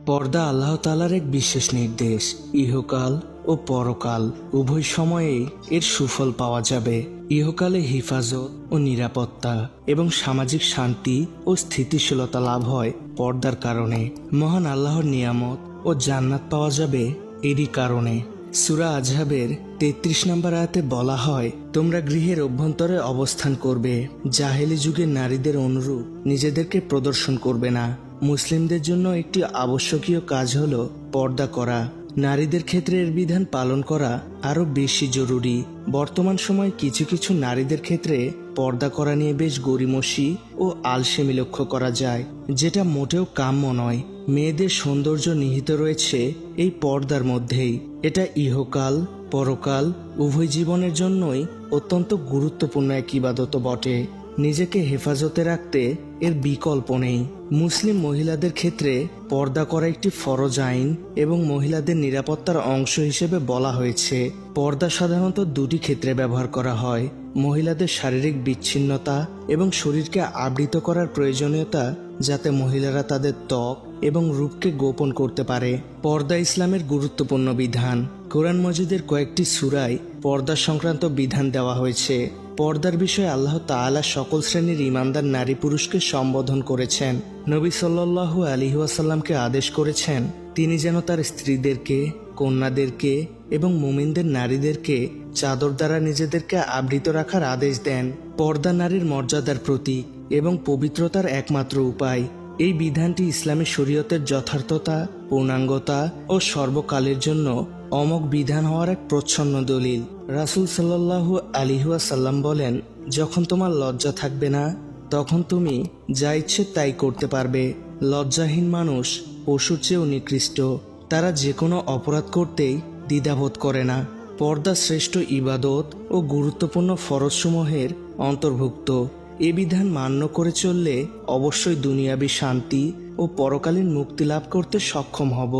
পর্দা আল্লাহ তাআলার এক বিশেষ নির্দেশ। ইহকাল ও পরকাল উভয় সময়েই এর সুফল পাওয়া যাবে। ইহকালে হিফাজত ও নিরাপত্তা এবং সামাজিক শান্তি ও স্থিতিশীলতা লাভ হয় পর্দার কারণে। মহান আল্লাহর নিয়ামত ও জান্নাত পাওয়া যাবে এরই কারণে। সূরা আজহাবের ৩৩ নম্বর আয়াতে বলা হয়, তোমরা গৃহের অভ্যন্তরে অবস্থান করবে, জাহেলি যুগের নারীদের অনুরূপ নিজেদেরকে প্রদর্শন করবে না। মুসলিমদের জন্য একটি আবশ্যকীয় কাজ হলো পর্দা করা। নারীদের ক্ষেত্রে এর বিধান পালন করা আরো বেশি জরুরি। বর্তমান সময়ে কিছু কিছু নারীদের ক্ষেত্রে পর্দা করা নিয়ে বেশ গড়িমসি ও আলসেমি লক্ষ্য করা যায়, যেটা মোটেও কাম্য নয়। মেয়েদের সৌন্দর্য নিহিত রয়েছে এই পর্দার মধ্যেই। এটা ইহকাল পরকাল উভয় জীবনের জন্যই অত্যন্ত গুরুত্বপূর্ণ এক ইবাদত বটে। নিজেকে হেফাজতে রাখতে এর বিকল্প নেই। মুসলিম মহিলাদের ক্ষেত্রে পর্দা করা একটি ফরজ আইন এবং মহিলাদের নিরাপত্তার অংশ হিসেবে বলা হয়েছে। পর্দা সাধারণত দুটি ক্ষেত্রে ব্যবহার করা হয়: মহিলাদের শারীরিক বিচ্ছিন্নতা এবং শরীরকে আবৃত করার প্রয়োজনীয়তা, যাতে মহিলারা তাদের ত্বক এবং রূপকে গোপন করতে পারে। পর্দা ইসলামের গুরুত্বপূর্ণ বিধান। কোরআন মজিদের কয়েকটি সূরায় পর্দা সংক্রান্ত বিধান দেওয়া হয়েছে। পর্দার বিষয়ে আল্লাহ তাআলা সকল শ্রেণীর ঈমানদার নারী পুরুষকে সম্বোধন করেছেন। নবী সাল্লাল্লাহু আলাইহি ওয়াসাল্লামকে আদেশ করেছেন তিনি যেন তার স্ত্রীদেরকে, কন্যাদেরকে এবং মুমিনদের নারীদেরকে চাদর দ্বারা নিজেদেরকে আবৃত রাখার আদেশ দেন। পর্দা নারীর মর্যাদার প্রতীক এবং পবিত্রতার একমাত্র উপায়। এই বিধানটি ইসলামী শরীয়তের যথার্থতা, পূর্ণাঙ্গতা ও সর্বকালের জন্য অমোঘ বিধান হওয়ার এক প্রচ্ছন্ন দলিল। রাসূল সাল্লাল্লাহু আলাইহি ওয়াসাল্লাম বলেন, যখন তোমার লজ্জা থাকবে না, তখন তুমি যা ইচ্ছে তাই করতে পারবে। লজ্জাহীন মানুষ পশুর চেয়েও নিকৃষ্ট। তারা যে কোনো অপরাধ করতেই দ্বিধাবোধ করে না। পর্দা শ্রেষ্ঠ ইবাদত ও গুরুত্বপূর্ণ ফরজসমূহের অন্তর্ভুক্ত। এ বিধান মান্য করে চললে অবশ্যই দুনিয়াবী শান্তি ও পরকালীন মুক্তি লাভ করতে সক্ষম হব।